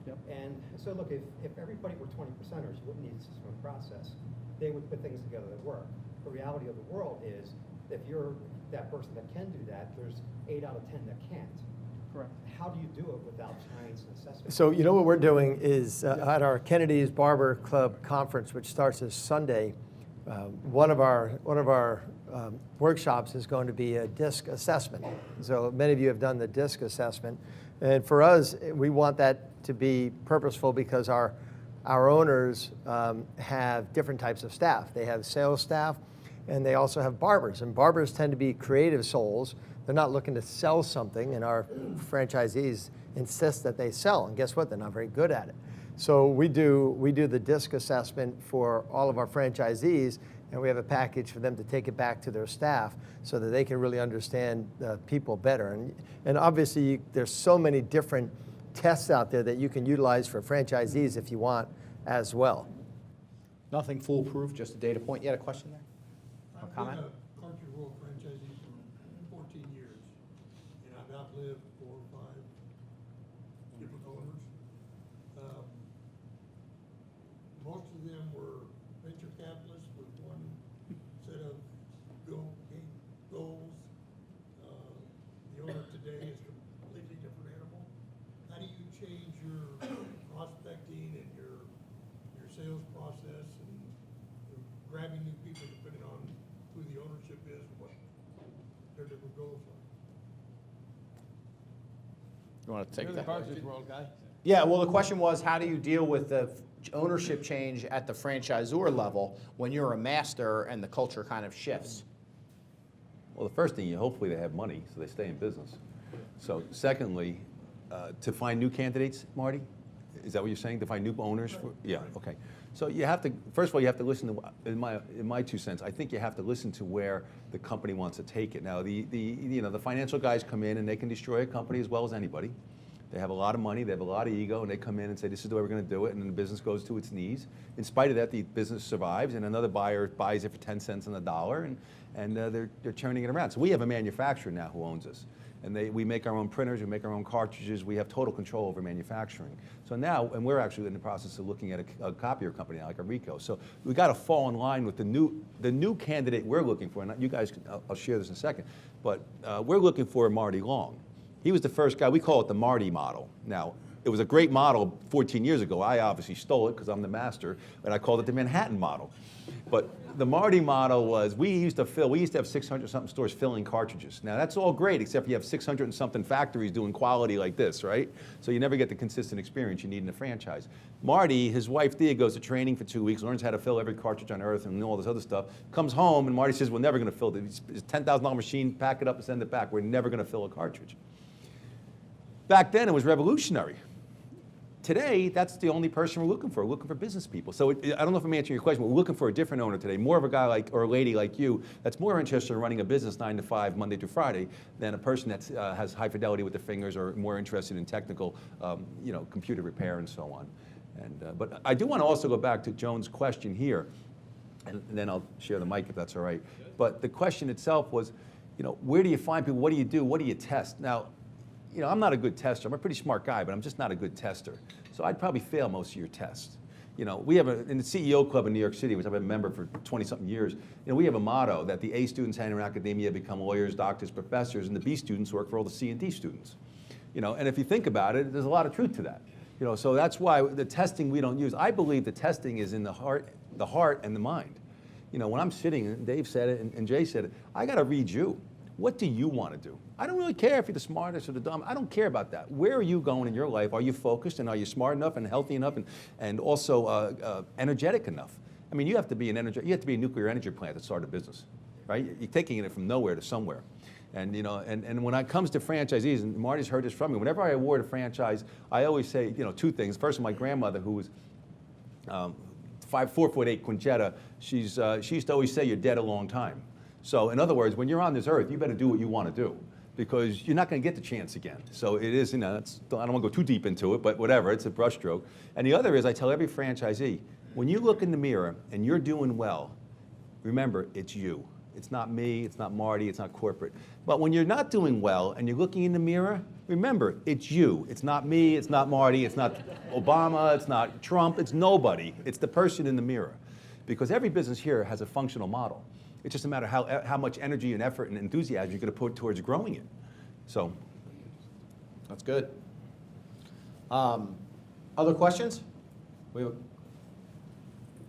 Yep. And so look, if everybody were 20%ers, you wouldn't need a system and process. They would put things together that work. The reality of the world is, if you're that person that can do that, there's 8 out of 10 that can't. Correct. How do you do it without science and assessment? So what we're doing is at our Kennedy's Barber Club conference, which starts this Sunday, one of our workshops is going to be a DISC assessment. So many of you have done the DISC assessment, and for us, we want that to be purposeful because our owners have different types of staff. They have sales staff, and they also have barbers. And barbers tend to be creative souls. They're not looking to sell something, and our franchisees insist that they sell. And guess what? They're not very good at it. So we do the DISC assessment for all of our franchisees, and we have a package for them to take it back to their staff so that they can really understand people better. And obviously, there's so many different tests out there that you can utilize for franchisees if you want as well. Nothing foolproof, just a data point. You had a question there? Or comment? I've been a Country World franchisee for 14 years, and I've outlived 4 or 5 different owners. Most of them were venture capitalists with one set of goals. The owner today is a completely different animal. How do you change your prospecting and your sales process and grabbing new people depending on who the ownership is and what their different goals are? You want to take that? World guy. Yeah, well, the question was, how do you deal with the ownership change at the franchisor level when you're a master and the culture kind of shifts? Well, the first thing, hopefully they have money, so they stay in business. So secondly, to find new candidates, Marty, Is that what you're saying? Define new owners? Yeah, okay. So you have to, first of all, you have to listen to, in my 2 cents, I think you have to listen to where the company wants to take it. Now, the financial guys come in and they can destroy a company as well as anybody. They have a lot of money, they have a lot of ego, and they come in and say, this is the way we're going to do it, and then the business goes to its knees. In spite of that, the business survives, and another buyer buys it for 10 cents on the dollar, and they're churning it around. So we have a manufacturer now who owns us. And we make our own printers, we make our own cartridges, we have total control over manufacturing. So now, and we're actually in the process of looking at a copier company now, like a Ricoh. So we got to fall in line with the new candidate we're looking for. And you guys, I'll share this in a second, but we're looking for Marty Long. He was the first guy, we call it the Marty model. Now, it was a great model 14 years ago. I obviously stole it because I'm the master, and I called it the Manhattan model. But the Marty model was, we used to have 600 something stores filling cartridges. Now that's all great, except you have 600 and something factories doing quality like this, right? So you never get the consistent experience you need in a franchise. Marty, his wife Thea, goes to training for 2 weeks, learns how to fill every cartridge on earth and all this other stuff, comes home and Marty says, we're never gonna fill it. It's a $10,000 machine, pack it up and send it back. We're never gonna fill a cartridge. Back then it was revolutionary. Today, that's the only person we're looking for business people. So I don't know if I'm answering your question, but we're looking for a different owner today, more of a guy like, or a lady like you, that's more interested in running a business 9 to 5, Monday through Friday, than a person that has high fidelity with their fingers or more interested in technical, computer repair and so on. And, but I do want to also go back to Joan's question here, and then I'll share the mic if that's all right. But the question itself was, where do you find people? What do you do? What do you test? Now, I'm not a good tester. I'm a pretty smart guy, but I'm just not a good tester. So I'd probably fail most of your tests. We have in the CEO Club in New York City, which I've been a member for 20-something years, we have a motto that the A students in academia become lawyers, doctors, professors, and the B students work for all the C and D students. And if you think about it, there's a lot of truth to that. So that's why the testing we don't use. I believe the testing is in the heart and the mind. When I'm sitting, and Dave said it, and Jay said it, I got to read you. What do you want to do? I don't really care if you're the smartest or the dumb. I don't care about that. Where are you going in your life? Are you focused, and are you smart enough and healthy enough and also energetic enough? I mean, you have to be a nuclear energy plant to start a business, right? You're taking it from nowhere to somewhere. And and when it comes to franchisees, and Marty's heard this from me, whenever I award a franchise, I always say, 2 things. First, my grandmother, who was 4'8" Quinchetta, she used to always say, you're dead a long time. So in other words, when you're on this earth, you better do what you want to do, because you're not going to get the chance again. So it is, I don't want to go too deep into it, but whatever, it's a brushstroke. And the other is, I tell every franchisee, when you look in the mirror and you're doing well, remember, it's you. It's not me, it's not Marty, it's not corporate. But when you're not doing well and you're looking in the mirror, remember, it's you. It's not me, it's not Marty, it's not Obama, it's not Trump, it's nobody. It's the person in the mirror. Because every business here has a functional model. It's just a matter of how much energy and effort and enthusiasm you're going to put towards growing it. So, That's good. Other questions?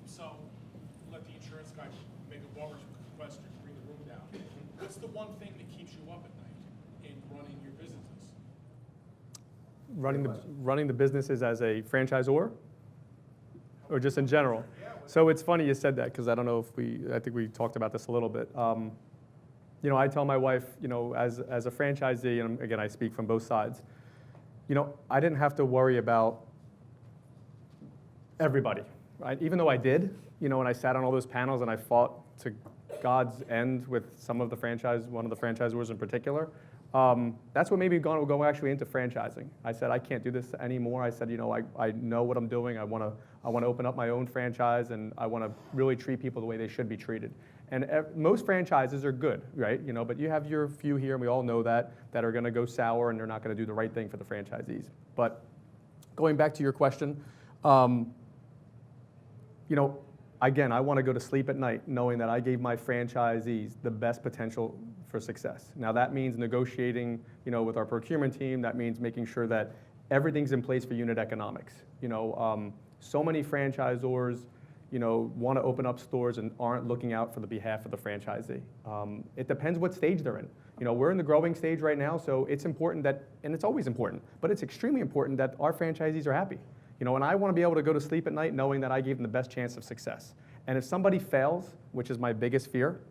So, let the insurance guy make a longer question, bring the room down. What's the one thing that keeps you up at night in running your businesses? Running the businesses as a franchisor, or just in general? So it's funny you said that, because I don't know if I think we talked about this a little bit. I tell my wife, as a franchisee, and again, I speak from both sides, I didn't have to worry about everybody, right? Even though I did, and I sat on all those panels and I fought to God's end with one of the franchisors in particular. That's what made me go actually into franchising. I said, I can't do this anymore. I said, I know what I'm doing. I want to open up my own franchise, and I want to really treat people the way they should be treated. And most franchises are good, right? But you have your few here, and we all know that are going to go sour, and they're not going to do the right thing for the franchisees. But going back to your question, again, I want to go to sleep at night knowing that I gave my franchisees the best potential for success. Now that means negotiating, with our procurement team. That means making sure that everything's in place for unit economics. So many franchisors, want to open up stores and aren't looking out for the behalf of the franchisee. It depends what stage they're in. We're in the growing stage right now, so it's important that, and it's always important, but it's extremely important that our franchisees are happy. And I want to be able to go to sleep at night knowing that I gave them the best chance of success. And if somebody fails, which is my biggest fear,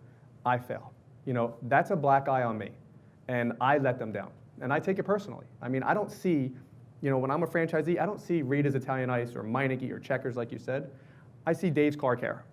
I fail. That's a black eye on me. And I let them down. And I take it personally. I mean, I don't see, when I'm a franchisee, I don't see Rita's Italian Ice or Meineke or Checkers like you said. I see Dave's Car Care.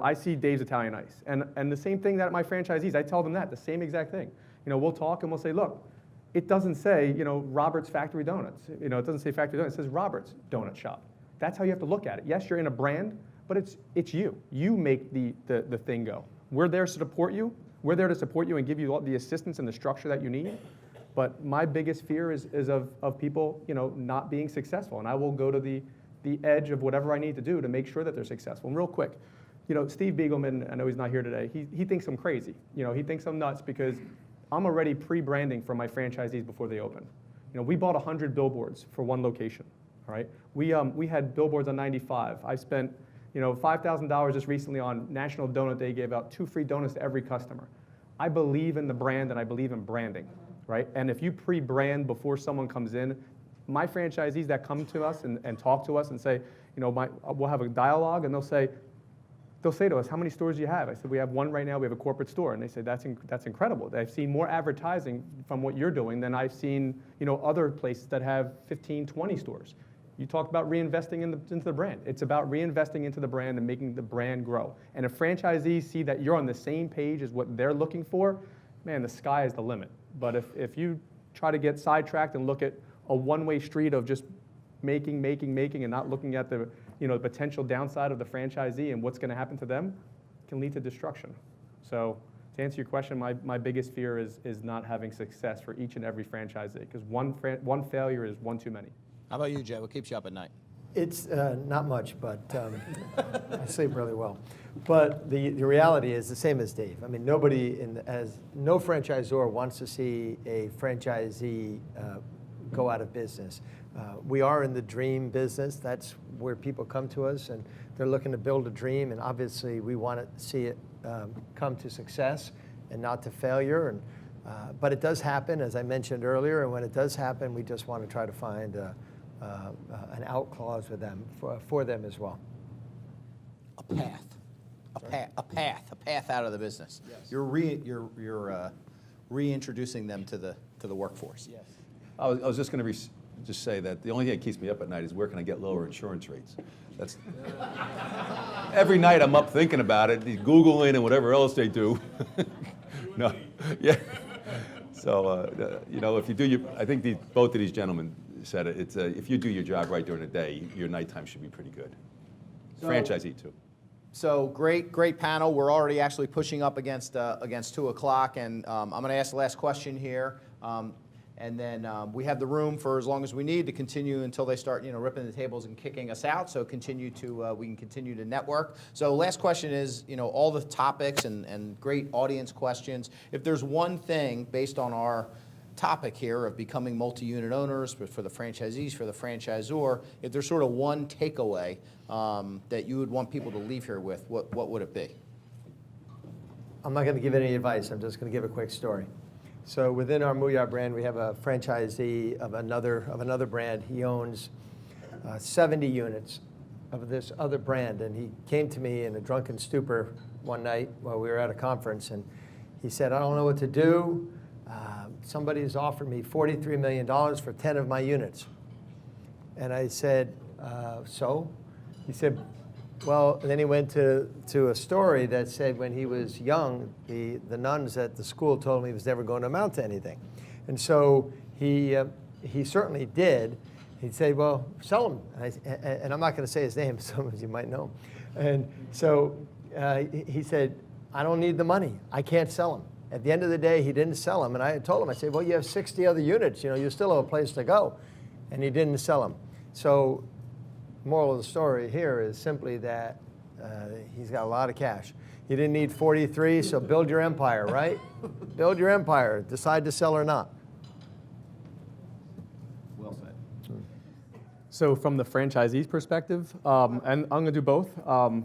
I see Dave's Italian Ice. And the same thing that my franchisees, I tell them the same exact thing. We'll talk and we'll say, look, it doesn't say, Robert's Factory Donuts. It doesn't say Factory Donuts, it says Robert's Donut Shop. That's how you have to look at it. Yes, you're in a brand, but it's you. You make the thing go. We're there to support you. We're there to support you and give you all the assistance and the structure that you need. But my biggest fear is of people, not being successful. And I will go to the edge of whatever I need to do to make sure that they're successful. And real quick, Steve Beagleman, I know he's not here today, he thinks I'm crazy. He thinks I'm nuts because I'm already pre-branding for my franchisees before they open. We bought 100 billboards for one location, all right? We had billboards on 95. I spent, $5,000 just recently on National Donut Day, gave out 2 free donuts to every customer. I believe in the brand and I believe in branding, right? And if you pre-brand before someone comes in, my franchisees that come to us and talk to us and say, we'll have a dialogue and they'll say to us, how many stores do you have? I said, we have one right now, we have a corporate store. And they say, that's incredible. I've seen more advertising from what you're doing than I've seen, other places that have 15, 20 stores. You talked about reinvesting into the brand. It's about reinvesting into the brand and making the brand grow. And if franchisees see that you're on the same page as what they're looking for, man, the sky is the limit. But if you try to get sidetracked and look at a one-way street of just making, and not looking at the potential downside of the franchisee and what's going to happen to them, can lead to destruction. So to answer your question, my biggest fear is not having success for each and every franchisee, because one failure is one too many. How about you, Jay? What keeps you up at night? It's not much, but I sleep really well. But the reality is the same as Dave. I mean, no franchisor wants to see a franchisee go out of business. We are in the dream business. That's where people come to us, and they're looking to build a dream. And obviously, we want to see it come to success and not to failure. And but it does happen, as I mentioned earlier. And when it does happen, we just want to try to find an out clause with them for them as well. A path out of the business. Yes. You're reintroducing them to the workforce. Yes. I was just going to just say that the only thing that keeps me up at night is where can I get lower insurance rates? That's every night I'm up thinking about it, Googling and whatever else they do. No, yeah. So if you do I think both of these gentlemen said it. It's if you do your job right during the day, your nighttime should be pretty good. Franchisee too. So great panel. We're already actually pushing up against 2 o'clock, and I'm going to ask the last question here. And then we have the room for as long as we need to continue until they start, ripping the tables and kicking us out. So we can continue to network. So last question is, all the topics and great audience questions. If there's one thing based on our topic here of becoming multi-unit owners for the franchisees, for the franchisor, if there's sort of one takeaway that you would want people to leave here with, what would it be? I'm not going to give any advice. I'm just going to give a quick story. So within our Mooyah brand, we have a franchisee of another brand. He owns 70 units of this other brand, and he came to me in a drunken stupor one night while we were at a conference, and he said, I don't know what to do. Somebody has offered me $43 million for 10 of my units. And I said, so? He said, well, and then he went to a story that said when he was young, the nuns at the school told him he was never going to amount to anything. And so he certainly did. He'd say, well, sell them. And I'm not going to say his name, some of you might know. And so he said, I don't need the money. I can't sell them. At the end of the day, he didn't sell them. And I told him, I said, well, you have 60 other units. You still have a place to go. And he didn't sell them. So moral of the story here is simply that he's got a lot of cash. You didn't need 43, so build your empire, right? Build your empire. Decide to sell or not. Well said. So from the franchisee's perspective, and I'm going to do both.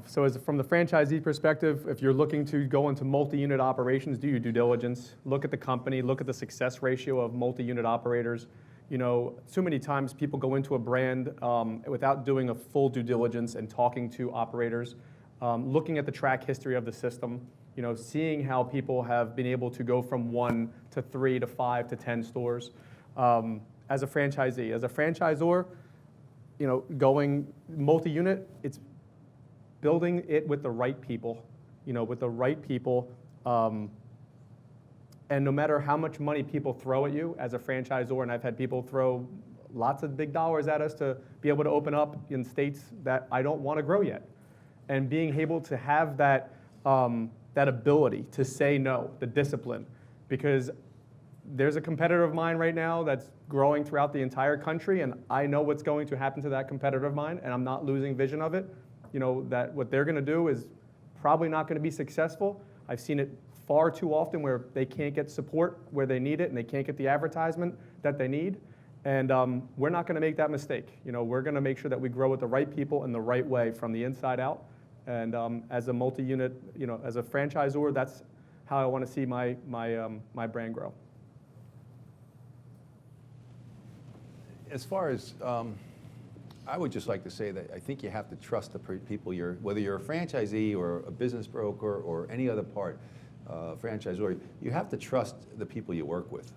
So from the franchisee perspective, if you're looking to go into multi-unit operations, do your due diligence. Look at the company. Look at the success ratio of multi-unit operators. So many times people go into a brand without doing a full due diligence and talking to operators, looking at the track history of the system, seeing how people have been able to go from 1 to 3 to 5 to 10 stores. as a franchisee. As a franchisor, you know, going multi-unit, it's building it with the right people, you know, with the right people. And no matter how much money people throw at you as a franchisor, and I've had people throw lots of big dollars at us to be able to open up in states that I don't want to grow yet. And being able to have that, that ability to say no, the discipline, because there's a competitor of mine right now that's growing throughout the entire country, and I know what's going to happen to that competitor of mine, and I'm not losing vision of it. You know, that what they're going to do is probably not going to be successful. I've seen it far too often where they can't get support where they need it, and they can't get the advertisement that they need. And we're not going to make that mistake. You know, we're going to make sure that we grow with the right people in the right way from the inside out. And as a multi-unit, you know, as a franchisor, that's how I want to see my brand grow. As far as, I would just like to say that I think you have to trust the people whether you're a franchisee or a business broker or any other part, franchisor, you have to trust the people you work with.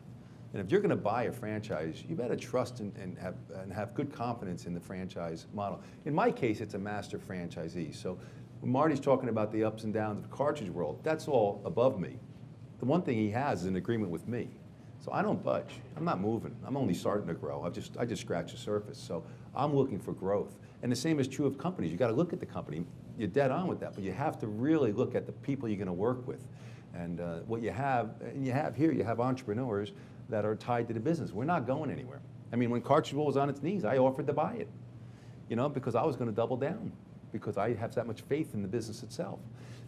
And if you're going to buy a franchise, you better trust and have good confidence in the franchise model. In my case, it's a master franchisee. So when Marty's talking about the ups and downs of the cartridge world, that's all above me. The one thing he has is an agreement with me. So I don't budge. I'm not moving. I'm only starting to grow. I just scratched the surface. So I'm looking for growth. And the same is true of companies. You got to look at the company. You're dead on with that, but you have to really look at the people you're going to work with. And what you have, and you have entrepreneurs that are tied to the business. We're not going anywhere. I mean, when Cartridge World was on its knees, I offered to buy it, you know, because I was going to double down, because I have that much faith in the business itself.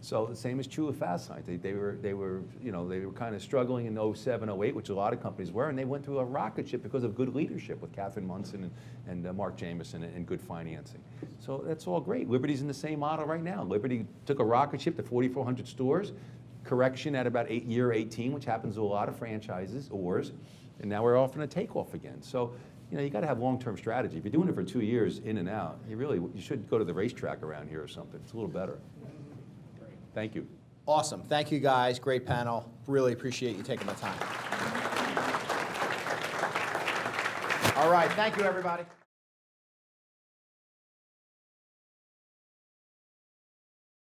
So the same is true of Fast Signs. They were kind of struggling in 07, 08, which a lot of companies were, and they went through a rocket ship because of good leadership with Catherine Munson and Mark Jameson and good financing. So that's all great. Liberty's in the same model right now. Liberty took a rocket ship to 4,400 stores, correction at about year 18, which happens to a lot of franchises, and now we're off on a takeoff again. So, you know, you got to have long-term strategy. If you're doing it for 2 years in and out, you should go to the racetrack around here or something. It's a little better. Thank you. Awesome. Thank you, guys. Great panel. Really appreciate you taking the time. All right. Thank you, everybody.